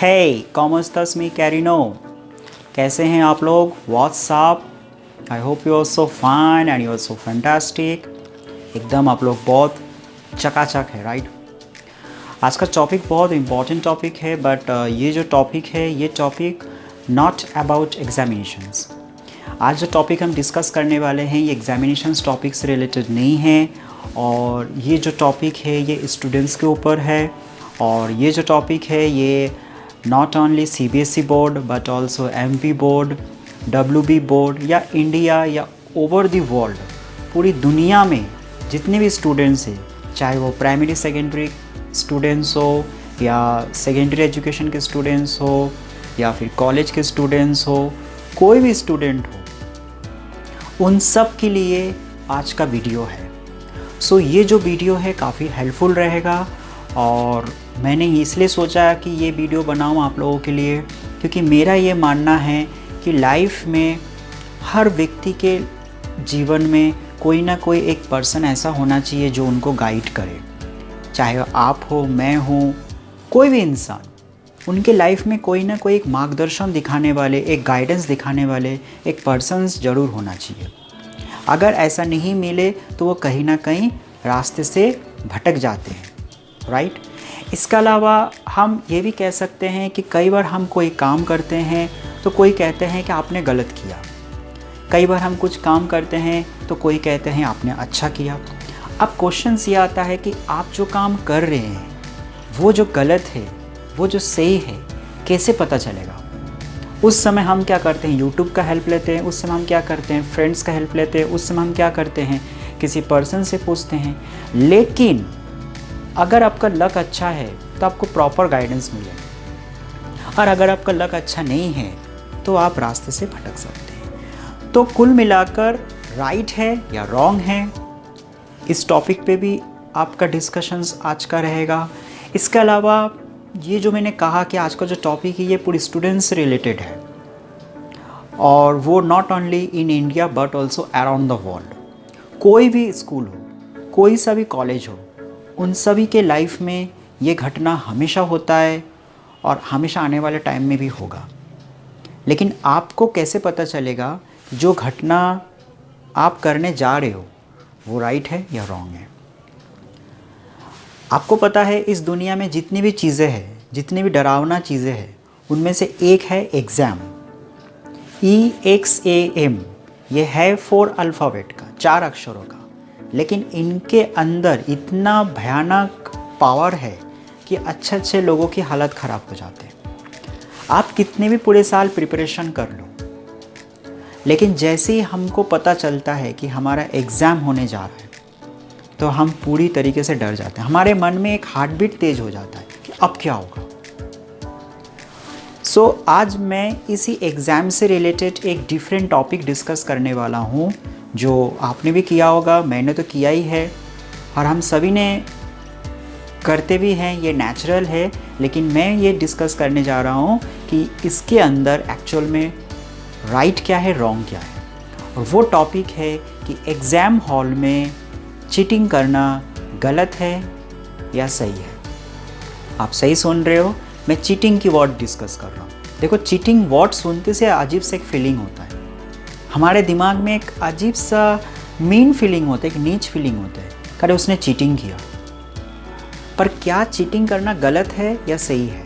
Hey, ¿cómo estás mi querido? कैसे हैं आप लोग? What's up? I hope you are so fine and you are so fantastic. एकदम आप लोग बहुत चकाचक है, राइट? आज का टॉपिक बहुत इम्पॉर्टेंट टॉपिक है, बट ये जो टॉपिक है ये टॉपिक नॉट अबाउट एग्जामिनेशंस। आज जो टॉपिक हम डिस्कस करने वाले हैं ये एग्जामिनेशंस टॉपिक से रिलेटेड नहीं है, और ये जो टॉपिक है ये स्टूडेंट्स के ऊपर है, और ये जो टॉपिक है ये not only CBSE board but also MP board, WB board या इंडिया या ओवर द वर्ल्ड, पूरी दुनिया में जितने भी स्टूडेंट्स हैं, चाहे वो प्राइमरी सेकेंडरी स्टूडेंट्स हो या सेकेंडरी एजुकेशन के स्टूडेंट्स हो या फिर कॉलेज के स्टूडेंट्स हो, कोई भी स्टूडेंट हो, उन सब के लिए आज का वीडियो है। सो ये जो वीडियो है काफ़ी हेल्पफुल रहेगा, और मैंने इसलिए सोचा कि ये वीडियो बनाऊं आप लोगों के लिए, क्योंकि मेरा ये मानना है कि लाइफ में हर व्यक्ति के जीवन में कोई ना कोई एक पर्सन ऐसा होना चाहिए जो उनको गाइड करे। चाहे आप हो, मैं हूँ, कोई भी इंसान, उनके लाइफ में कोई ना कोई एक मार्गदर्शन दिखाने वाले, एक गाइडेंस दिखाने वाले एक पर्सन्स ज़रूर होना चाहिए। अगर ऐसा नहीं मिले तो वो कहीं ना कहीं रास्ते से भटक जाते हैं, राइट? इसके अलावा हम ये भी कह सकते हैं कि कई बार हम कोई काम करते हैं तो कोई कहते हैं कि आपने गलत किया, कई बार हम कुछ काम करते हैं तो कोई कहते हैं आपने अच्छा किया। अब क्वेश्चन ये आता है कि आप जो काम कर रहे हैं वो जो गलत है, वो जो सही है, कैसे पता चलेगा? उस समय हम क्या करते हैं? यूट्यूब का हेल्प लेते हैं। उस समय हम क्या करते हैं? फ्रेंड्स का हेल्प लेते हैं। उस समय हम क्या करते हैं? किसी पर्सन से पूछते हैं। लेकिन अगर आपका लक अच्छा है तो आपको प्रॉपर गाइडेंस मिलेगा, और अगर आपका लक अच्छा नहीं है तो आप रास्ते से भटक सकते हैं। तो कुल मिलाकर राइट है या रॉन्ग है, इस टॉपिक पे भी आपका डिस्कशंस आज का रहेगा। इसके अलावा ये जो मैंने कहा कि आज का जो टॉपिक है ये पूरी स्टूडेंट्स से रिलेटेड है, और वो not only in India but also around the world. कोई भी स्कूल हो, कोई सा भी कॉलेज हो, उन सभी के लाइफ में ये घटना हमेशा होता है और हमेशा आने वाले टाइम में भी होगा। लेकिन आपको कैसे पता चलेगा जो घटना आप करने जा रहे हो वो राइट है या रॉन्ग है? आपको पता है इस दुनिया में जितनी भी चीज़ें हैं, जितनी भी डरावना चीज़ें हैं, उनमें से एक है एग्ज़ाम। EXAM, ये है 4 अल्फ़ाबेट का, 4 अक्षरों का, लेकिन इनके अंदर इतना भयानक पावर है कि अच्छे अच्छे लोगों की हालत ख़राब हो जाते हैं। आप कितने भी पूरे साल प्रिपरेशन कर लो, लेकिन जैसे ही हमको पता चलता है कि हमारा एग्ज़ाम होने जा रहा है तो हम पूरी तरीके से डर जाते हैं। हमारे मन में एक हार्ट बीट तेज हो जाता है कि अब क्या होगा। सो आज मैं इसी एग्ज़ाम से रिलेटेड एक डिफरेंट टॉपिक डिस्कस करने वाला हूँ, जो आपने भी किया होगा, मैंने तो किया ही है, और हम सभी ने करते भी हैं, ये नेचुरल है। लेकिन मैं ये डिस्कस करने जा रहा हूँ कि इसके अंदर एक्चुअल में राइट क्या है, रॉन्ग क्या है। और वो टॉपिक है कि एग्ज़ाम हॉल में चीटिंग करना गलत है या सही है। आप सही सुन रहे हो, मैं चीटिंग की वर्ड डिस्कस कर रहा हूँ। देखो, चीटिंग वर्ड सुनते से अजीब से एक फीलिंग होता है, हमारे दिमाग में एक अजीब सा मीन फीलिंग होता है, एक नीच फीलिंग होता है, अरे उसने चीटिंग किया। पर क्या चीटिंग करना गलत है या सही है?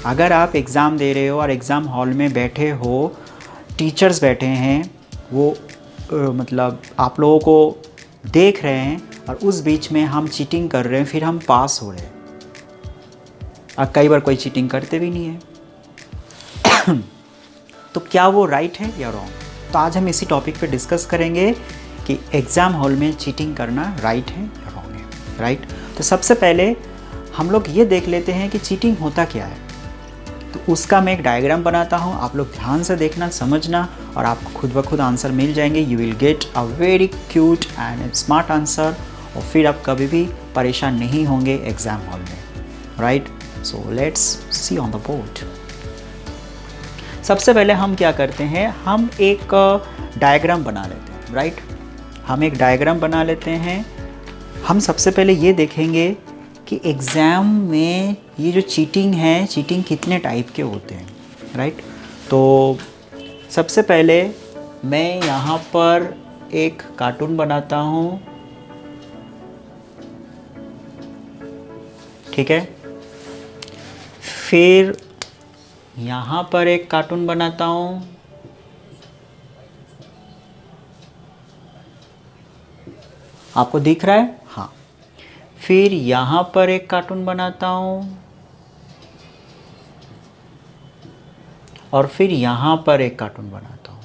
अगर आप एग्ज़ाम दे रहे हो और एग्ज़ाम हॉल में बैठे हो, टीचर्स बैठे हैं, वो मतलब आप लोगों को देख रहे हैं, और उस बीच में हम चीटिंग कर रहे हैं, फिर हम पास हो रहे हैं, और कई बार कोई चीटिंग करते भी नहीं है तो क्या वो राइट है या रॉन्ग? तो आज हम इसी टॉपिक पे डिस्कस करेंगे कि एग्ज़ाम हॉल में चीटिंग करना राइट है या रॉन्ग है, राइट? तो सबसे पहले हम लोग ये देख लेते हैं कि चीटिंग होता क्या है। तो उसका मैं एक डायग्राम बनाता हूँ, आप लोग ध्यान से देखना, समझना, और आपको खुद ब खुद आंसर मिल जाएंगे। You will get a very cute and smart answer, और फिर आप कभी भी परेशान नहीं होंगे एग्ज़ाम हॉल में, right? So let's see on the board. सबसे पहले हम क्या करते हैं, हम एक डायग्राम बना लेते हैं, राइट? हम एक डायग्राम बना लेते हैं। हम सबसे पहले ये देखेंगे कि एग्ज़ाम में ये जो चीटिंग है, चीटिंग कितने टाइप के होते हैं, राइट। तो सबसे पहले मैं यहाँ पर एक कार्टून बनाता हूँ, ठीक है। फिर यहाँ पर एक कार्टून बनाता हूँ, आपको दिख रहा है, हाँ। फिर यहाँ पर एक कार्टून बनाता हूँ और फिर यहाँ पर एक कार्टून बनाता हूँ,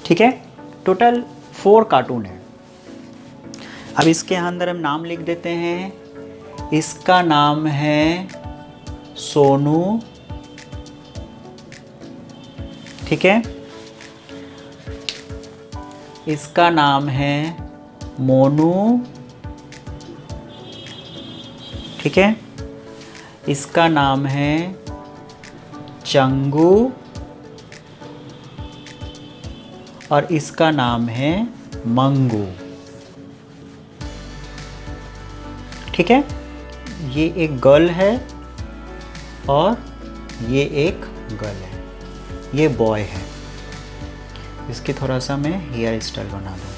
ठीक है। टोटल 4 कार्टून है। अब इसके अंदर हम नाम लिख देते हैं। इसका नाम है सोनू, ठीक है। इसका नाम है मोनू, ठीक है। इसका नाम है चंगू और इसका नाम है मंगू, ठीक है। ये एक गर्ल है और ये एक गर्ल है, ये बॉय है। इसकी थोड़ा सा मैं हेयर स्टाइल बना दूँ,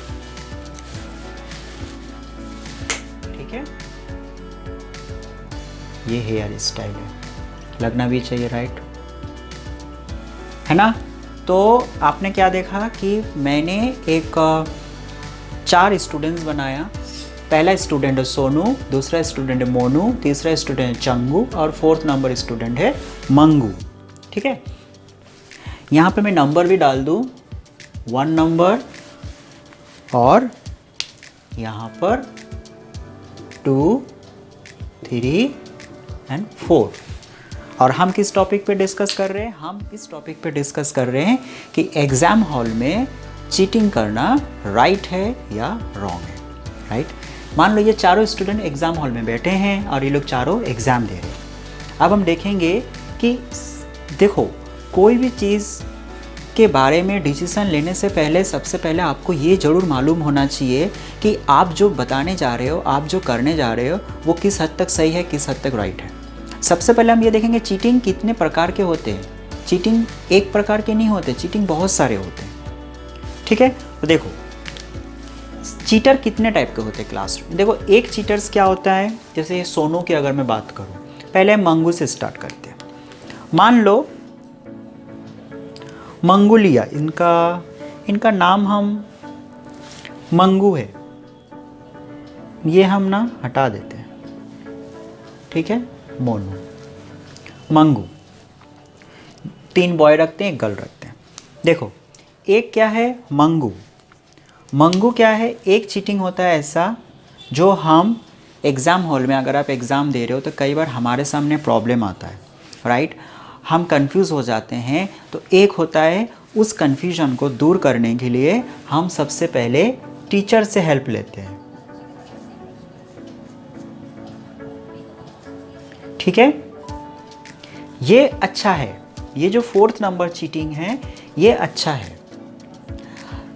ठीक है। ये हेयर स्टाइल है, लगना भी चाहिए, राइट, है ना। तो आपने क्या देखा कि मैंने एक 4 स्टूडेंट्स बनाया। पहला स्टूडेंट है सोनू, दूसरा स्टूडेंट है मोनू, तीसरा स्टूडेंट है चंगू और 4th नंबर स्टूडेंट है मंगू, ठीक है। यहाँ पे मैं नंबर भी डाल दूँ, 1 नंबर और यहाँ पर 2, 3 एंड 4। और हम किस टॉपिक पे डिस्कस कर रहे हैं? हम इस टॉपिक पे डिस्कस कर रहे हैं कि एग्ज़ाम हॉल में चीटिंग करना राइट है या रॉन्ग है, राइट। मान लो ये चारों स्टूडेंट एग्ज़ाम हॉल में बैठे हैं और ये लोग चारों एग्ज़ाम दे रहे हैं। अब हम देखेंगे कि देखो, कोई भी चीज़ के बारे में डिसीज़न लेने से पहले सबसे पहले आपको ये ज़रूर मालूम होना चाहिए कि आप जो बताने जा रहे हो, आप जो करने जा रहे हो, वो किस हद तक सही है, किस हद तक राइट है। सबसे पहले हम ये देखेंगे चीटिंग कितने प्रकार के होते हैं। चीटिंग एक प्रकार के नहीं होते, चीटिंग बहुत सारे होते हैं, ठीक है। तो देखो चीटर कितने टाइप के होते हैं क्लास में। देखो एक चीटर्स क्या होता है, जैसे सोनू की अगर मैं बात करूँ, पहले मंगू से स्टार्ट करते हैं। मान लो मंगू लिया, इनका नाम हम मंगू है, ये हम ना हटा देते हैं, ठीक है। मोनू, मंगू, 3 बॉय रखते हैं, 1 गर्ल रखते हैं। देखो एक क्या है मंगू, मंगू क्या है, एक चीटिंग होता है ऐसा जो हम एग्ज़ाम हॉल में, अगर आप एग्ज़ाम दे रहे हो तो कई बार हमारे सामने प्रॉब्लम आता है, राइट। हम कंफ्यूज हो जाते हैं, तो एक होता है उस कंफ्यूजन को दूर करने के लिए हम सबसे पहले टीचर से हेल्प लेते हैं, ठीक है। ये अच्छा है, ये जो 4th नंबर चीटिंग है ये अच्छा है।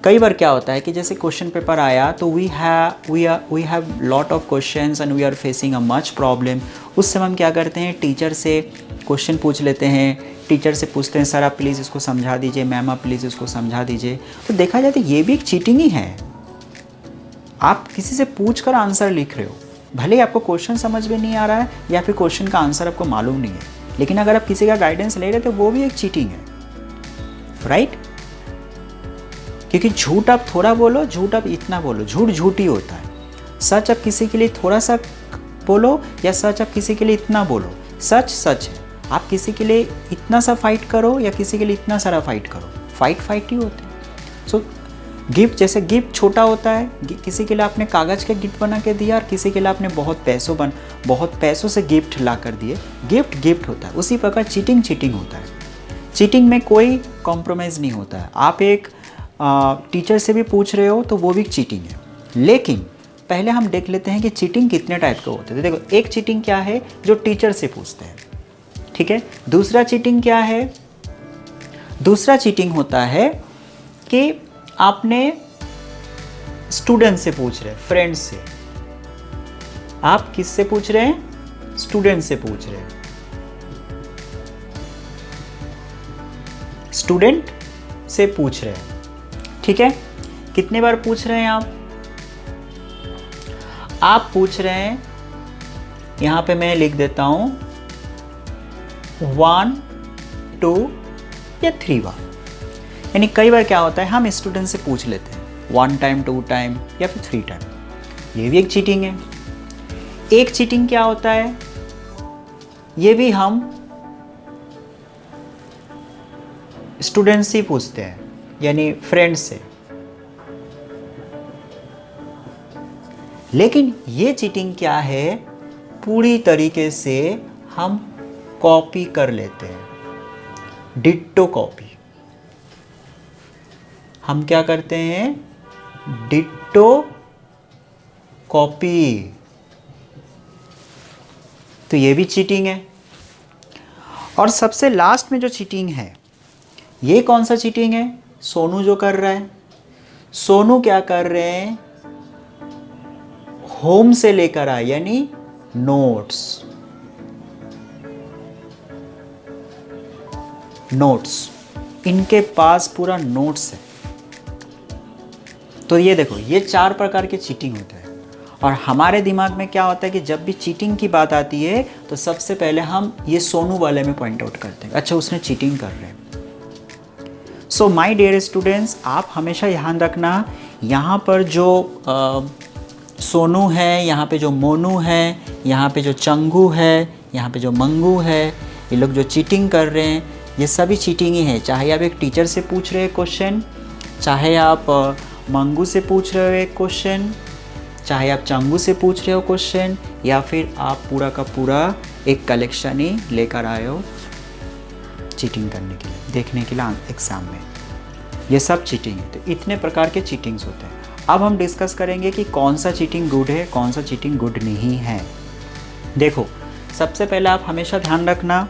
कई बार क्या होता है कि जैसे क्वेश्चन पेपर आया तो we have lot of questions and we are facing a much problem. उस समय हम क्या करते हैं, टीचर से क्वेश्चन पूछ लेते हैं, टीचर से पूछते हैं सर आप प्लीज़ इसको समझा दीजिए, मैम आप प्लीज़ इसको समझा दीजिए। तो देखा जाए तो ये भी एक चीटिंग ही है। आप किसी से पूछ कर आंसर लिख रहे हो, भले ही आपको क्वेश्चन समझ में नहीं आ रहा है या फिर क्वेश्चन का आंसर आपको मालूम नहीं है, लेकिन अगर आप किसी का गाइडेंस ले रहे हो तो वो भी एक चीटिंग है, राइट। क्योंकि झूठ आप थोड़ा बोलो, झूठ आप इतना बोलो, झूठ झूठ ही होता है। सच आप किसी के लिए थोड़ा सा बोलो या सच आप किसी के लिए इतना बोलो, सच सच है। आप किसी के लिए इतना सा फाइट करो या किसी के लिए इतना सारा फाइट करो, फाइट ही होते हैं। सो गिफ्ट, जैसे गिफ्ट छोटा होता है, किसी के लिए आपने कागज़ के गिफ्ट बना के दिया और किसी के लिए आपने बहुत पैसों से गिफ्ट ला कर दिए, गिफ्ट होता है। उसी प्रकार चीटिंग होता है। चीटिंग में कोई कॉम्प्रोमाइज़ नहीं होता है। आप एक टीचर से भी पूछ रहे हो तो वो भी चीटिंग है। लेकिन पहले हम देख लेते हैं कि चीटिंग कितने टाइप के होते हैं। देखो एक चीटिंग क्या है जो टीचर से पूछते हैं, ठीक है। दूसरा चीटिंग क्या है, दूसरा चीटिंग होता है कि आपने स्टूडेंट से पूछ रहे, फ्रेंड से, आप किससे पूछ रहे हैं? स्टूडेंट से पूछ रहे हैं। स्टूडेंट से पूछ रहे हैं, ठीक है। कितने बार पूछ रहे हैं आप पूछ रहे हैं, यहां पे मैं लिख देता हूं 1, 2 या 3 बार। यानी कई बार क्या होता है, हम स्टूडेंट से पूछ लेते हैं 1 टाइम, 2 टाइम या फिर 3 टाइम। ये भी एक चीटिंग है। एक चीटिंग क्या होता है, ये भी हम स्टूडेंट से ही पूछते हैं, यानी फ्रेंड से। लेकिन ये चीटिंग क्या है, पूरी तरीके से हम कॉपी कर लेते हैं, डिट्टो कॉपी। हम क्या करते हैं, डिट्टो कॉपी। तो ये भी चीटिंग है। और सबसे लास्ट में जो चीटिंग है, ये कौन सा चीटिंग है? सोनू जो कर रहा है। सोनू क्या कर रहे हैं, होम से लेकर आए, यानी नोट्स। इनके पास पूरा नोट्स है। तो ये देखो, ये 4 प्रकार के चीटिंग होते हैं। और हमारे दिमाग में क्या होता है कि जब भी चीटिंग की बात आती है तो सबसे पहले हम ये सोनू वाले में पॉइंट आउट करते हैं, अच्छा उसने चीटिंग कर रहे हैं। सो माय डियर स्टूडेंट्स, आप हमेशा ध्यान रखना, यहाँ पर जो सोनू है, यहाँ पे जो मोनू है, यहाँ पे जो चंगू है, यहाँ पे जो मंगू है, ये लोग जो चीटिंग कर रहे हैं, ये सभी चीटिंग ही है। चाहे आप एक टीचर से पूछ रहे हैं क्वेश्चन, चाहे आप मंगू से पूछ रहे हो एक क्वेश्चन, चाहे आप चंगू से पूछ रहे हो क्वेश्चन, या फिर आप पूरा का पूरा एक कलेक्शन ही लेकर आए हो चीटिंग करने के लिए, देखने के लिए एग्ज़ाम में। ये सब चीटिंग है। तो इतने प्रकार के चीटिंग्स होते हैं। अब हम डिस्कस करेंगे कि कौन सा चीटिंग गुड है, कौन सा चीटिंग गुड नहीं है। देखो, सबसे पहले आप हमेशा ध्यान रखना,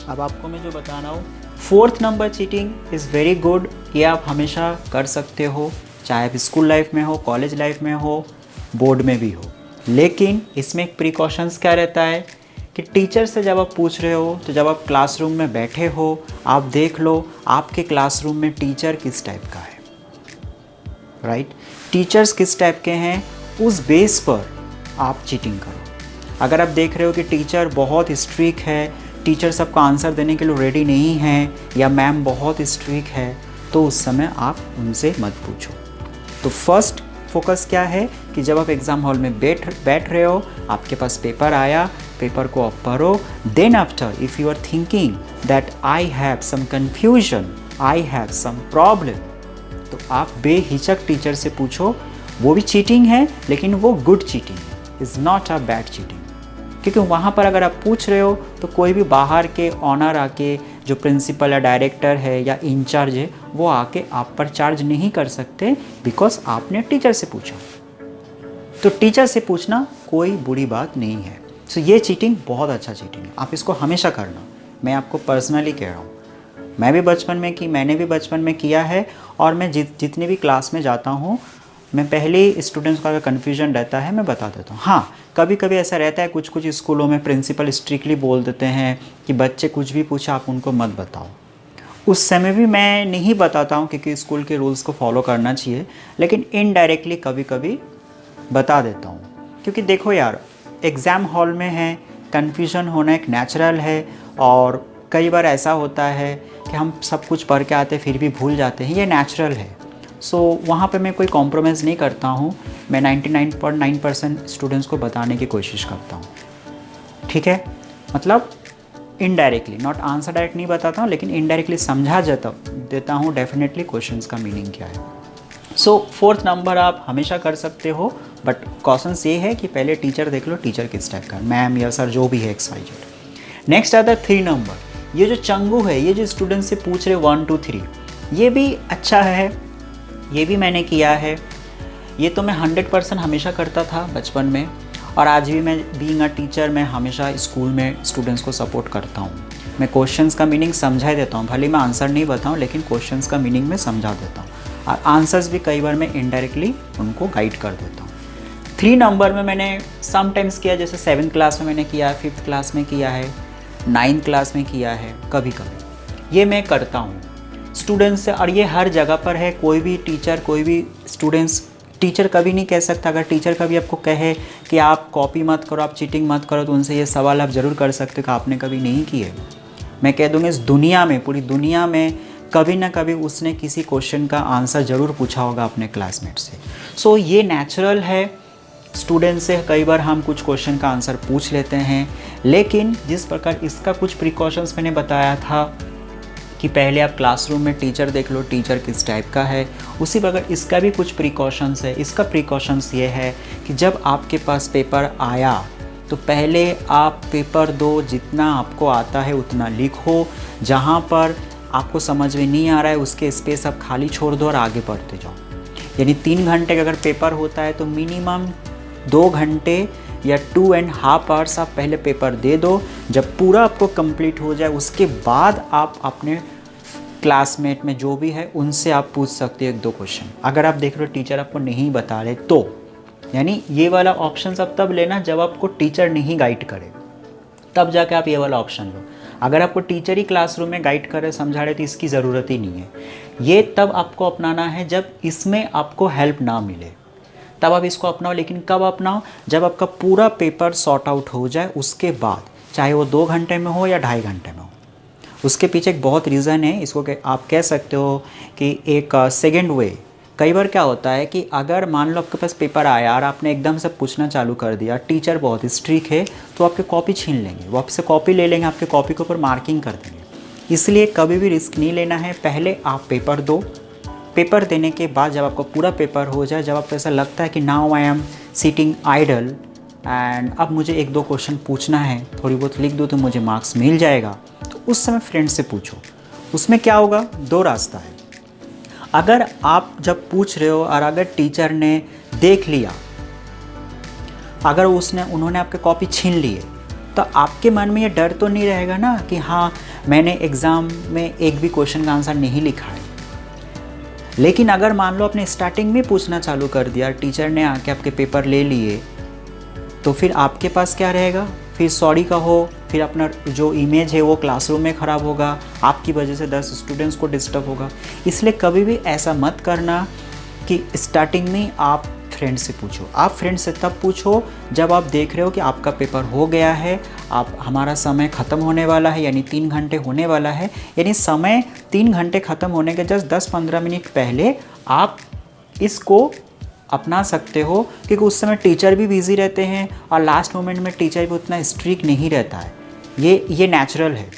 अब आपको मैं जो बता रहा हूँ, 4th number cheating is very good. ये आप हमेशा कर सकते हो, चाहे आप स्कूल लाइफ में हो, कॉलेज लाइफ में हो, बोर्ड में भी हो। लेकिन इसमें एक प्रिकॉशंस क्या रहता है कि टीचर से जब आप पूछ रहे हो, तो जब आप क्लासरूम में बैठे हो, आप देख लो आपके क्लासरूम में टीचर किस टाइप का है, राइट। टीचर्स किस टाइप के हैं, उस बेस पर आप चीटिंग करो। अगर आप देख रहे हो कि टीचर बहुत स्ट्रिक्ट है, टीचर सबका आंसर देने के लिए रेडी नहीं है, या मैम बहुत स्ट्रिक्ट है, तो उस समय आप उनसे मत पूछो। तो फर्स्ट फोकस क्या है कि जब आप एग्ज़ाम हॉल में बैठ रहे हो, आपके पास पेपर आया, पेपर को आप पढ़ो। Then after if you are thinking that I have some confusion, I have some problem, तो आप बेहिचक टीचर से पूछो। वो भी चीटिंग है, लेकिन वो गुड चीटिंग है, is not a bad cheating. क्योंकि वहाँ पर अगर आप पूछ रहे हो तो कोई भी बाहर के ऑनर आके, जो प्रिंसिपल या डायरेक्टर है या इंचार्ज है, वो आके आप पर चार्ज नहीं कर सकते, बिकॉज आपने टीचर से पूछा। तो टीचर से पूछना कोई बुरी बात नहीं है। सो ये चीटिंग बहुत अच्छा चीटिंग है, आप इसको हमेशा करना। मैं आपको पर्सनली कह रहा हूँ, मैंने भी बचपन में किया है। और मैं जितनी भी क्लास में जाता हूँ, मैं पहले ही स्टूडेंट्स का अगर कन्फ्यूजन रहता है मैं बता देता हूँ। हाँ, कभी कभी ऐसा रहता है, कुछ कुछ स्कूलों में प्रिंसिपल स्ट्रिक्टली बोल देते हैं कि बच्चे कुछ भी पूछा आप उनको मत बताओ। उस समय भी मैं नहीं बताता हूँ, क्योंकि स्कूल के रूल्स को फॉलो करना चाहिए, लेकिन इनडायरेक्टली कभी कभी बता देता हूँ। क्योंकि देखो यार, एग्ज़ाम हॉल में है, कन्फ्यूजन होना एक नेचुरल है। और कई बार ऐसा होता है कि हम सब कुछ पढ़ के आते फिर भी भूल जाते हैं, ये नेचुरल है। सो वहाँ पे मैं कोई कॉम्प्रोमाइज़ नहीं करता हूँ, मैं 99.9% स्टूडेंट्स को बताने की कोशिश करता हूँ, ठीक है। मतलब इनडायरेक्टली, नॉट आंसर डायरेक्ट नहीं बताता हूँ, लेकिन इनडायरेक्टली समझा देता हूँ डेफिनेटली क्वेश्चंस का मीनिंग क्या है। सो 4th नंबर आप हमेशा कर सकते हो, बट कॉशंस ये है कि पहले टीचर देख लो, टीचर किस टाइप का, मैम या सर, जो भी है XYZ। नेक्स्ट आता है 3 नंबर। ये जो चंगू है, ये जो स्टूडेंट से पूछ रहे 1 2 3, ये भी अच्छा है, ये भी मैंने किया है। ये तो मैं 100% हमेशा करता था बचपन में, और आज भी मैं बीइंग अ टीचर मैं हमेशा स्कूल में स्टूडेंट्स को सपोर्ट करता हूँ। मैं क्वेश्चंस का मीनिंग समझा देता हूँ, भले मैं आंसर नहीं बताऊँ, लेकिन क्वेश्चंस का मीनिंग मैं समझा देता हूँ। और आंसर्स भी कई बार मैं इनडायरेक्टली उनको गाइड कर देता हूँ। 3 नंबर में मैंने समटाइम्स किया, जैसे 7th क्लास में मैंने किया है, 5th क्लास में किया है, 9th क्लास में किया है, कभी कभी ये मैं करता हूँ स्टूडेंट्स से। और ये हर जगह पर है, कोई भी टीचर, कोई भी स्टूडेंट्स, टीचर कभी नहीं कह सकता, अगर टीचर कभी आपको कहे कि आप कॉपी मत करो, आप चीटिंग मत करो, तो उनसे ये सवाल आप ज़रूर कर सकते हो कि आपने कभी नहीं किए। मैं कह दूँगा इस दुनिया में, पूरी दुनिया में कभी ना कभी उसने किसी क्वेश्चन का आंसर ज़रूर पूछा होगा अपने क्लासमेट से। सो ये नेचुरल है, स्टूडेंट से कई बार हम कुछ क्वेश्चन का आंसर पूछ लेते हैं, लेकिन जिस प्रकार इसका कुछ प्रिकॉशंस मैंने बताया था कि पहले आप क्लासरूम में टीचर देख लो, टीचर किस टाइप का है, उसी प्रकार इसका भी कुछ प्रिकॉशंस है। इसका प्रिकॉशंस ये है कि जब आपके पास पेपर आया तो पहले आप पेपर दो, जितना आपको आता है उतना लिखो, जहाँ पर आपको समझ में नहीं आ रहा है उसके स्पेस आप खाली छोड़ दो और आगे बढ़ते जाओ। यानी 3 घंटे का अगर पेपर होता है तो मिनिमम 2 घंटे या 2.5 आवर्स आप पहले पेपर दे दो। जब पूरा आपको कंप्लीट हो जाए उसके बाद आप अपने क्लासमेट में जो भी है उनसे आप पूछ सकते हो 1-2 क्वेश्चन। अगर आप देख रहे हो टीचर आपको नहीं बता रहे तो, यानी ये वाला ऑप्शन आप तब लेना जब आपको टीचर नहीं गाइड करे, तब जाके आप ये वाला ऑप्शन लो। अगर आपको टीचर ही क्लासरूम में गाइड करे, समझा रहे, तो इसकी ज़रूरत ही नहीं है। ये तब आपको अपनाना है जब इसमें आपको हेल्प ना मिले, तब आप इसको अपनाओ। लेकिन कब अपनाओ? जब आपका पूरा पेपर सॉर्ट आउट हो जाए उसके बाद, चाहे वो 2 घंटे में हो या 2.5 घंटे में हो। उसके पीछे एक बहुत रीज़न है, इसको आप कह सकते हो कि एक सेकेंड वे। कई बार क्या होता है कि अगर मान लो आपके पास पेपर आया और आपने एकदम से पूछना चालू कर दिया, टीचर बहुत स्ट्रिक्ट है तो आपके कॉपी छीन लेंगे, वो आपसे कॉपी ले लेंगे, आपके कॉपी के ऊपर मार्किंग कर देंगे। इसलिए कभी भी रिस्क नहीं लेना है, पहले आप पेपर दो। पेपर देने के बाद जब आपका पूरा पेपर हो जाए, जब आपको ऐसा लगता है कि now I am sitting idle and अब मुझे 1-2 क्वेश्चन पूछना है, थोड़ी बहुत लिख दो तो मुझे मार्क्स मिल जाएगा, तो उस समय फ्रेंड से पूछो। उसमें क्या होगा, 2 रास्ता है। अगर आप जब पूछ रहे हो और अगर टीचर ने देख लिया, अगर उन्होंने आपके कॉपी छीन लिए, तो आपके मन में ये डर तो नहीं रहेगा ना कि हाँ मैंने एग्ज़ाम में एक भी क्वेश्चन का आंसर नहीं लिखा है। लेकिन अगर मान लो आपने स्टार्टिंग में पूछना चालू कर दिया, टीचर ने आके आपके पेपर ले लिए, तो फिर आपके पास क्या रहेगा, फिर सॉरी कहो, फिर अपना जो इमेज है वो क्लासरूम में ख़राब होगा, आपकी वजह से 10 स्टूडेंट्स को डिस्टर्ब होगा। इसलिए कभी भी ऐसा मत करना कि स्टार्टिंग में आप फ्रेंड से पूछो। आप फ्रेंड से तब पूछो जब आप देख रहे हो कि आपका पेपर हो गया है, हमारा समय ख़त्म होने वाला है, यानी 3 घंटे होने वाला है। यानी समय 3 घंटे ख़त्म होने के जस्ट 10-15 मिनट पहले आप इसको अपना सकते हो, क्योंकि उस समय टीचर भी बिज़ी रहते हैं और लास्ट मोमेंट में टीचर भी उतना स्ट्रिक्ट नहीं रहता है। ये नेचुरल है।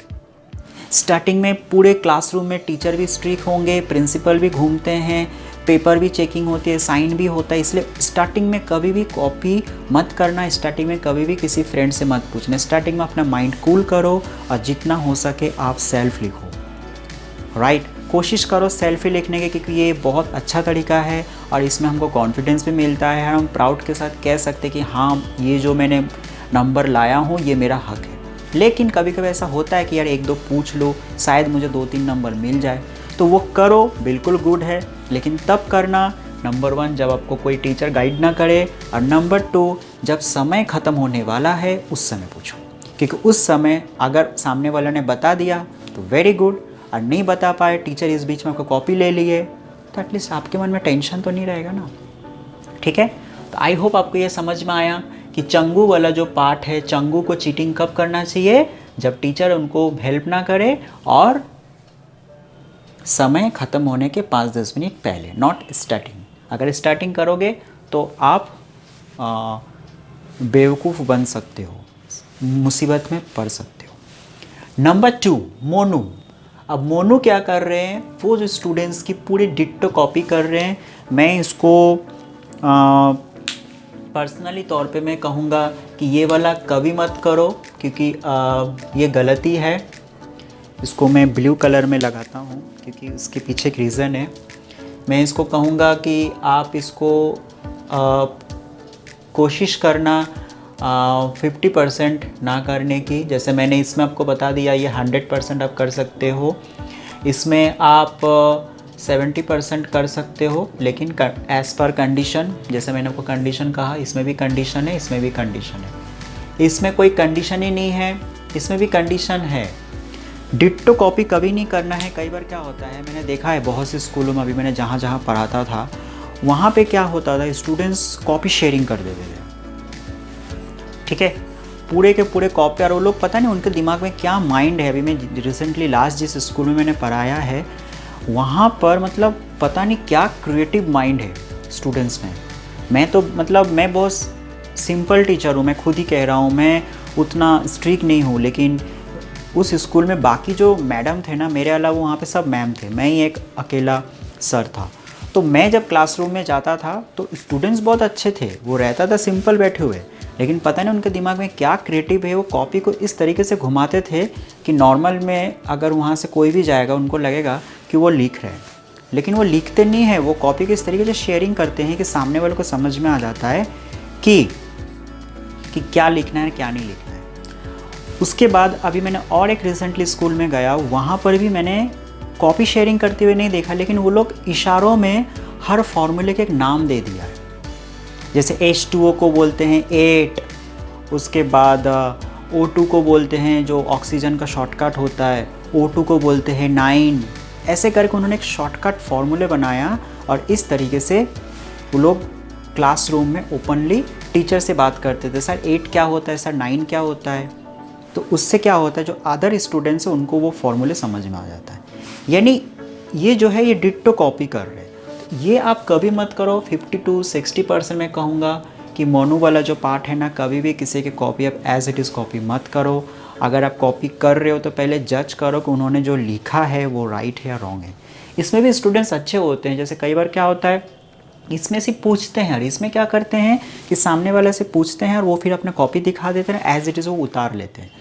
स्टार्टिंग में पूरे क्लासरूम में टीचर भी स्ट्रिक्ट होंगे, प्रिंसिपल भी घूमते हैं, पेपर भी चेकिंग होती है, साइन भी होता है। इसलिए स्टार्टिंग में कभी भी कॉपी मत करना, स्टार्टिंग में कभी भी किसी फ्रेंड से मत पूछना। स्टार्टिंग में अपना माइंड कूल करो और जितना हो सके आप सेल्फ लिखो। राइट, कोशिश करो सेल्फ ही लिखने के, क्योंकि ये बहुत अच्छा तरीका है और इसमें हमको कॉन्फिडेंस भी मिलता है। हम प्राउड के साथ कह सकते हैं कि हाँ ये जो मैंने नंबर लाया हूँ ये मेरा हक है। लेकिन कभी कभी ऐसा होता है कि यार 1-2 पूछ लो, शायद मुझे 2-3 नंबर मिल जाए, तो वो करो, बिल्कुल गुड है। लेकिन तब करना, नंबर 1 जब आपको कोई टीचर गाइड ना करे, और नंबर 2 जब समय ख़त्म होने वाला है उस समय पूछो। क्योंकि उस समय अगर सामने वाला ने बता दिया तो वेरी गुड, और नहीं बता पाए, टीचर इस बीच में आपको कॉपी ले लिए, तो एटलीस्ट आपके मन में टेंशन तो नहीं रहेगा ना। ठीक है, तो आई होप आपको ये समझ में आया कि चंगू वाला जो पार्ट है, चंगू को चीटिंग कब करना चाहिए, जब टीचर उनको हेल्प ना करे और समय ख़त्म होने के 5-10 मिनट पहले, नॉट स्टार्टिंग। अगर स्टार्टिंग करोगे तो आप बेवकूफ़ बन सकते हो, मुसीबत में पड़ सकते हो। नंबर 2, मोनू। अब मोनू क्या कर रहे हैं, वो जो स्टूडेंट्स की पूरी डिट्टो कॉपी कर रहे हैं। मैं इसको पर्सनली तौर पे मैं कहूँगा कि ये वाला कभी मत करो, क्योंकि ये गलती है। इसको मैं ब्लू कलर में लगाता हूँ क्योंकि इसके पीछे एक रीज़न है। मैं इसको कहूँगा कि आप इसको कोशिश करना 50% ना करने की। जैसे मैंने इसमें आपको बता दिया, ये 100% आप कर सकते हो। इसमें आप 70% कर सकते हो, लेकिन एज़ पर कंडीशन, जैसे मैंने आपको कंडीशन कहा, इसमें भी कंडीशन है, इसमें भी कंडीशन है। इसमें कोई कंडीशन ही नहीं है, इसमें भी कंडीशन है। डिट्टो कॉपी कभी नहीं करना है। कई बार क्या होता है, मैंने देखा है बहुत से स्कूलों में, अभी मैंने जहाँ जहाँ पढ़ाता था वहाँ पे क्या होता था, स्टूडेंट्स कॉपी शेयरिंग कर देते थे। ठीक है, पूरे के पूरे कॉपी, और वो लोग पता नहीं उनके दिमाग में क्या माइंड है। अभी मैं रिसेंटली लास्ट जिस स्कूल में मैंने पढ़ाया है वहाँ पर मतलब पता नहीं क्या क्रिएटिव माइंड है स्टूडेंट्स में। मैं तो मतलब मैं बहुत सिंपल टीचर हूँ, मैं खुद ही कह रहा हूँ, मैं उतना स्ट्रिक्ट नहीं हूँ, लेकिन उस स्कूल में बाकी जो मैडम थे ना, मेरे अलावा वहाँ पे सब मैम थे, मैं ही एक अकेला सर था। तो मैं जब क्लासरूम में जाता था तो स्टूडेंट्स बहुत अच्छे थे, वो रहता था सिंपल बैठे हुए, लेकिन पता नहीं उनके दिमाग में क्या क्रिएटिव है, वो कॉपी को इस तरीके से घुमाते थे कि नॉर्मल में अगर वहाँ से कोई भी जाएगा उनको लगेगा कि वो लिख रहे हैं, लेकिन वो लिखते नहीं है, वो कॉपी को इस तरीके से शेयरिंग करते हैं कि सामने वाले को समझ में आ जाता है कि क्या लिखना है क्या नहीं लिखना है। उसके बाद अभी मैंने और एक रिसेंटली स्कूल में गया, वहाँ पर भी मैंने कॉपी शेयरिंग करते हुए नहीं देखा, लेकिन वो लोग इशारों में हर फॉर्मूले के एक नाम दे दिया है। जैसे H2O को बोलते हैं 8, उसके बाद O2 को बोलते हैं जो ऑक्सीजन का शॉर्टकट होता है, O2 को बोलते हैं 9। ऐसे करके उन्होंने एक शॉर्टकट फॉर्मूले बनाया और इस तरीके से वो लोग क्लासरूम में ओपनली टीचर से बात करते थे, सर 8 क्या होता है, सर 9 क्या होता है। तो उससे क्या होता है, जो अदर स्टूडेंट्स हैं उनको वो फॉर्मूले समझ में आ जाता है। यानी ये जो है ये डिट्टो कॉपी कर रहे हैं। ये आप कभी मत करो। 50 to 60% मैं कहूँगा कि मोनू वाला जो पार्ट है ना, कभी भी किसी की कॉपी आप एज इट इज़ कॉपी मत करो। अगर आप कॉपी कर रहे हो तो पहले जज करो कि उन्होंने जो लिखा है वो राइट है या रॉन्ग है। इसमें भी स्टूडेंट्स अच्छे होते हैं, जैसे कई बार क्या होता है इसमें से पूछते हैं, और इसमें क्या करते हैं कि सामने वाले से पूछते हैं और वो फिर अपना कॉपी दिखा देते हैं, एज इट इज़ वो उतार लेते हैं।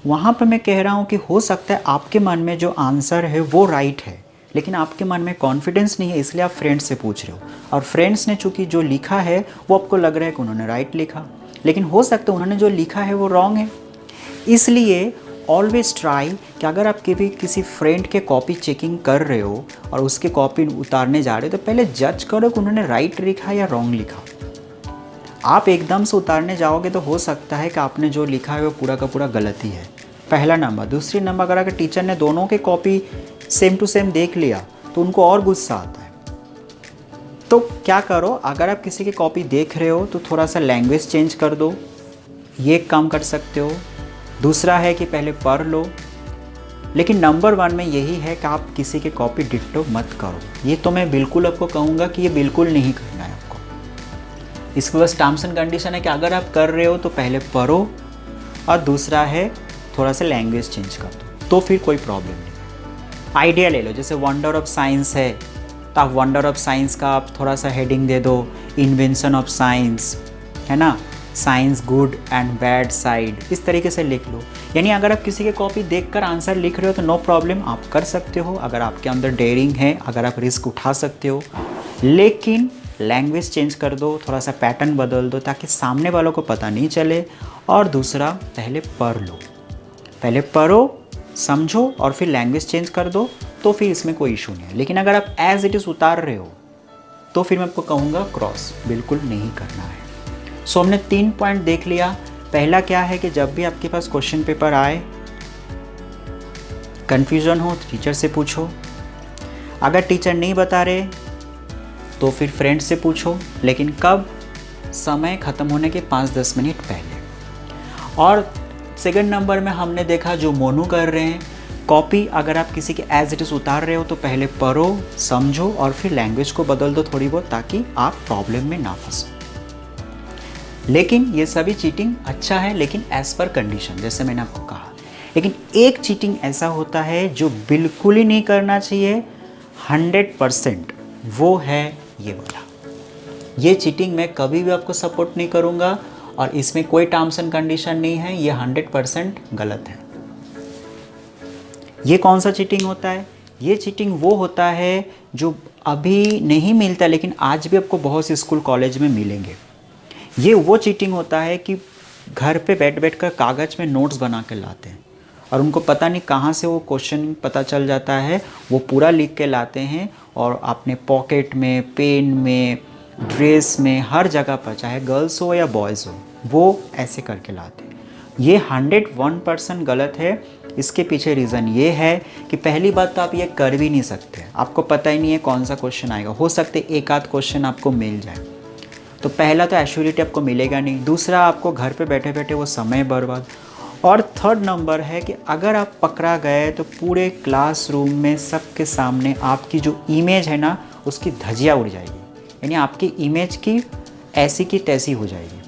वहाँ पर मैं कह रहा हूँ कि हो सकता है आपके मन में जो आंसर है वो राइट है, लेकिन आपके मन में कॉन्फिडेंस नहीं है, इसलिए आप फ्रेंड्स से पूछ रहे हो, और फ्रेंड्स ने चूँकि जो लिखा है वो आपको लग रहा है कि उन्होंने राइट लिखा, लेकिन हो सकता है उन्होंने जो लिखा है वो रॉन्ग है। इसलिए ऑलवेज ट्राई कि अगर आप किसी फ्रेंड के कॉपी चेकिंग कर रहे हो और उसके कॉपी उतारने जा रहे हो तो पहले जज करो कि उन्होंने राइट लिखा या रॉन्ग लिखा। आप एकदम से उतारने जाओगे तो हो सकता है कि आपने जो लिखा है वो पूरा का पूरा गलत ही है, पहला नंबर। दूसरी नंबर, अगर टीचर ने दोनों के कॉपी सेम टू सेम देख लिया तो उनको और गुस्सा आता है। तो क्या करो, अगर आप किसी की कॉपी देख रहे हो तो थोड़ा सा लैंग्वेज चेंज कर दो, ये काम कर सकते हो। दूसरा है कि पहले पढ़ लो, लेकिन नंबर 1 में यही है कि आप किसी की कॉपी डिट्टो मत करो। ये तो मैं बिल्कुल आपको कहूँगा कि ये बिल्कुल नहीं करना है आपको। इसके बस टर्म्स एंड कंडीशन है कि अगर आप कर रहे हो तो पहले पढ़ो, और दूसरा है थोड़ा सा लैंग्वेज चेंज कर दो, तो फिर कोई प्रॉब्लम नहीं। आइडिया ले लो, जैसे वंडर ऑफ साइंस है तो आप वंडर ऑफ साइंस का आप थोड़ा सा हेडिंग दे दो, इन्वेंशन ऑफ साइंस, है ना, science good and bad side, इस तरीके से लिख लो। यानी अगर आप किसी के कॉपी देखकर आंसर लिख रहे हो तो नो प्रॉब्लम, आप कर सकते हो। अगर आपके अंदर डेयरिंग है, अगर आप रिस्क उठा सकते हो, लेकिन लैंग्वेज चेंज कर दो, थोड़ा सा पैटर्न बदल दो ताकि सामने वालों को पता नहीं चले। और दूसरा, पहले पढ़ लो, पहले पढ़ो, समझो और फिर लैंग्वेज चेंज कर दो, तो फिर इसमें कोई इशू नहीं है। लेकिन अगर आप एज इट इज़ उतार रहे हो तो फिर मैं आपको कहूँगा क्रॉस बिल्कुल नहीं करना है। सो हमने 3 पॉइंट देख लिया। पहला क्या है कि जब भी आपके पास क्वेश्चन पेपर आए, कन्फ्यूज़न हो तो टीचर से पूछो, अगर टीचर नहीं बता रहे तो फिर फ्रेंड से पूछो, लेकिन कब, समय ख़त्म होने के 5-10 मिनट पहले। और सेकंड नंबर में हमने देखा जो मोनू कर रहे हैं, कॉपी अगर आप किसी के एज इट इज़ उतार रहे हो तो पहले पढ़ो, समझो और फिर लैंग्वेज को बदल दो थोड़ी बहुत, ताकि आप प्रॉब्लम में ना फंसो। लेकिन ये सभी चीटिंग अच्छा है, लेकिन एज़ पर कंडीशन, जैसे मैंने आपको कहा। लेकिन एक चीटिंग ऐसा होता है जो बिल्कुल ही नहीं करना चाहिए 100%, वो है ये वाला। ये चीटिंग मैं कभी भी आपको सपोर्ट नहीं करूँगा, और इसमें कोई टर्म्स एंड कंडीशन नहीं है, ये 100% गलत है। ये कौन सा चीटिंग होता है? ये चीटिंग वो होता है जो अभी नहीं मिलता, लेकिन आज भी आपको बहुत से स्कूल कॉलेज में मिलेंगे। ये वो चीटिंग होता है कि घर पे बैठ कर कागज़ में नोट्स बना के लाते हैं और उनको पता नहीं कहाँ से वो क्वेश्चन पता चल जाता है, वो पूरा लिख के लाते हैं और अपने पॉकेट में, पेन में, ड्रेस में, हर जगह पर, चाहे गर्ल्स हो या बॉयज़ हो, वो ऐसे करके लाते हैं। ये 101% गलत है। इसके पीछे रीज़न ये है कि पहली बात तो आप ये कर भी नहीं सकते, आपको पता ही नहीं है कौन सा क्वेश्चन आएगा। हो सकते एक आध क्वेश्चन आपको मिल जाए, तो पहला तो एश्योरिटी आपको मिलेगा नहीं, दूसरा आपको घर पे बैठे बैठे वो समय बर्बाद, और थर्ड नंबर है कि अगर आप पकड़ा गए तो पूरे क्लासरूम में सबके सामने आपकी जो इमेज है ना, उसकी धज्जियाँ उड़ जाएगी, यानी आपकी इमेज की ऐसी की तैसी हो जाएगी।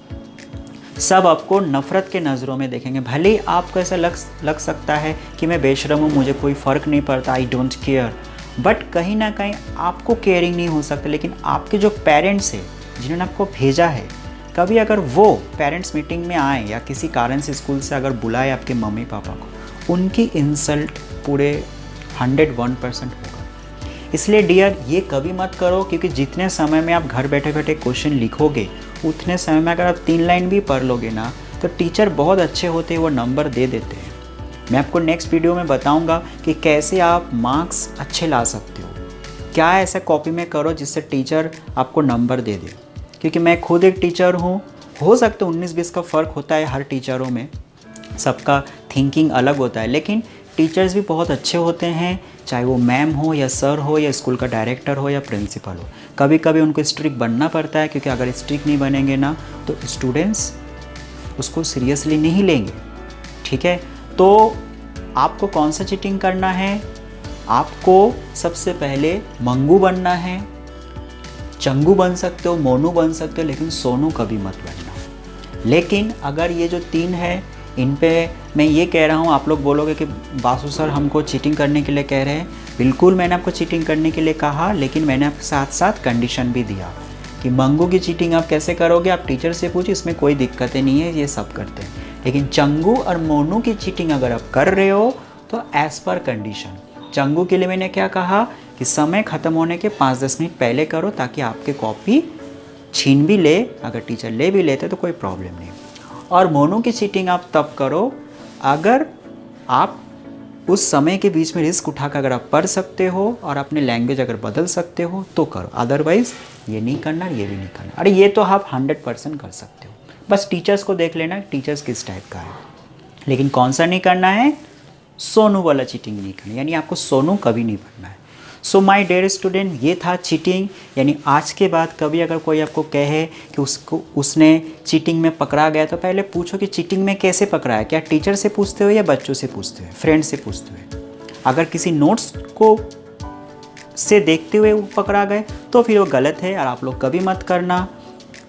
सब आपको नफ़रत के नज़रों में देखेंगे। भले ही आपको ऐसा लग सकता है कि मैं बेशरम हूँ, मुझे कोई फ़र्क नहीं पड़ता, आई डोंट केयर, बट कहीं ना कहीं आपको केयरिंग नहीं हो सकता, लेकिन आपके जो पेरेंट्स हैं जिन्होंने आपको भेजा है, कभी अगर वो पेरेंट्स मीटिंग में आए या किसी कारण से स्कूल से अगर बुलाए आपके मम्मी पापा को, उनकी इंसल्ट पूरे 101% होगा। इसलिए डियर, ये कभी मत करो, क्योंकि जितने समय में आप घर बैठे बैठे क्वेश्चन लिखोगे, उतने समय में अगर आप 3 लाइन भी पढ़ लोगे ना, तो टीचर बहुत अच्छे होते हैं, वो नंबर दे देते हैं। मैं आपको नेक्स्ट वीडियो में बताऊंगा कि कैसे आप मार्क्स अच्छे ला सकते हो, क्या ऐसा कॉपी में करो जिससे टीचर आपको नंबर दे दे। क्योंकि मैं खुद एक टीचर हूँ, हो सकता है 19-20 का फ़र्क होता है हर टीचरों में, सबका थिंकिंग अलग होता है, लेकिन टीचर्स भी बहुत अच्छे होते हैं, चाहे वो मैम हो या सर हो या स्कूल का डायरेक्टर हो या प्रिंसिपल हो। कभी कभी उनको स्ट्रिक्ट बनना पड़ता है, क्योंकि अगर स्ट्रिक्ट नहीं बनेंगे ना तो स्टूडेंट्स उसको सीरियसली नहीं लेंगे। ठीक है, तो आपको कौन सा चीटिंग करना है? आपको सबसे पहले मंगू बनना है। चंगू बन सकते हो, मोनू बन सकते हो, लेकिन सोनू कभी मत बनना। लेकिन अगर ये जो 3 है, इन पे मैं ये कह रहा हूँ, आप लोग बोलोगे कि बासु सर हमको चीटिंग करने के लिए कह रहे हैं। बिल्कुल मैंने आपको चीटिंग करने के लिए कहा, लेकिन मैंने आपके साथ साथ कंडीशन भी दिया कि मंगू की चीटिंग आप कैसे करोगे, आप टीचर से पूछिए, इसमें कोई दिक्कतें नहीं है, ये सब करते हैं। लेकिन चंगू और मोनू की चीटिंग अगर आप कर रहे हो तो एज़ पर कंडीशन। चंगू के लिए मैंने क्या कहा कि समय ख़त्म होने के 5-10 मिनट पहले करो, ताकि आपके कॉपी छीन भी ले, अगर टीचर ले भी लेते तो कोई प्रॉब्लम नहीं। और मोनू की चीटिंग आप तब करो अगर आप उस समय के बीच में रिस्क उठाकर अगर आप पढ़ सकते हो और अपने लैंग्वेज अगर बदल सकते हो तो करो, अदरवाइज़ ये नहीं करना, ये भी नहीं करना। अरे ये तो आप 100% कर सकते हो, बस टीचर्स को देख लेना टीचर्स किस टाइप का है। लेकिन कौन सा नहीं करना है? सोनू वाला चीटिंग नहीं करना, यानी आपको सोनू कभी नहीं बनना है। सो माय डियर स्टूडेंट, ये था चीटिंग। यानी आज के बाद कभी अगर कोई आपको कहे कि उसने चीटिंग में पकड़ा गया, तो पहले पूछो कि चीटिंग में कैसे पकड़ा है। क्या टीचर से पूछते हो या बच्चों से पूछते हो, फ्रेंड से पूछते हो? अगर किसी नोट्स को से देखते हुए वो पकड़ा गए तो फिर वो गलत है, और आप लोग कभी मत करना।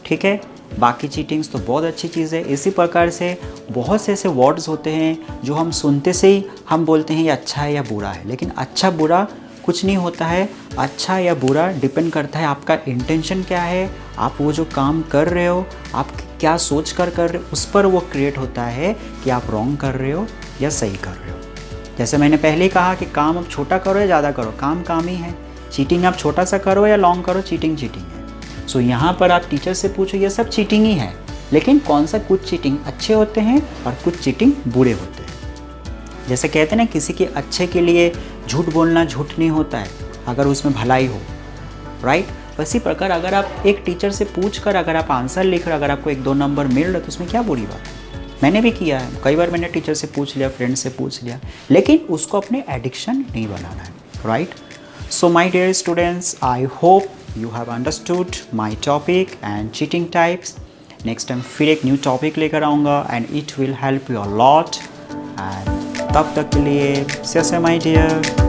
ठीक है, बाकी चीटिंग्स तो बहुत अच्छी चीज़ है। इसी प्रकार से बहुत से ऐसे वर्ड्स होते हैं जो हम सुनते से ही हम बोलते हैं ये अच्छा है या बुरा है, लेकिन अच्छा बुरा कुछ नहीं होता है। अच्छा या बुरा डिपेंड करता है आपका इंटेंशन क्या है, आप वो जो काम कर रहे हो आप क्या सोच कर रहे हो, उस पर वो क्रिएट होता है कि आप रॉन्ग कर रहे हो या सही कर रहे हो। जैसे मैंने पहले ही कहा कि काम आप छोटा करो या ज़्यादा करो, काम काम ही है। चीटिंग आप छोटा सा करो या लॉन्ग करो, चीटिंग चीटिंग है। सो यहाँ पर आप टीचर से पूछो, ये सब चीटिंग ही है, लेकिन कौन सा कुछ चीटिंग अच्छे होते हैं और कुछ चीटिंग बुरे होते हैं। जैसे कहते हैं ना, किसी के अच्छे के लिए झूठ बोलना झूठ नहीं होता है अगर उसमें भलाई हो, राइट। वैसी प्रकार अगर आप एक टीचर से पूछ कर अगर आप आंसर लिख रहे, अगर आपको 1-2 नंबर मिल रहे, तो उसमें क्या बुरी बात है। मैंने भी किया है, कई बार मैंने टीचर से पूछ लिया, फ्रेंड से पूछ लिया, लेकिन उसको अपने एडिक्शन नहीं बनाना है, right. So my dear students, I hope you have understood my topic and cheating types. Next time फिर एक न्यू टॉपिक लेकर आऊँगा and it will help you a lot. And तब तक के लिए, see you my dear.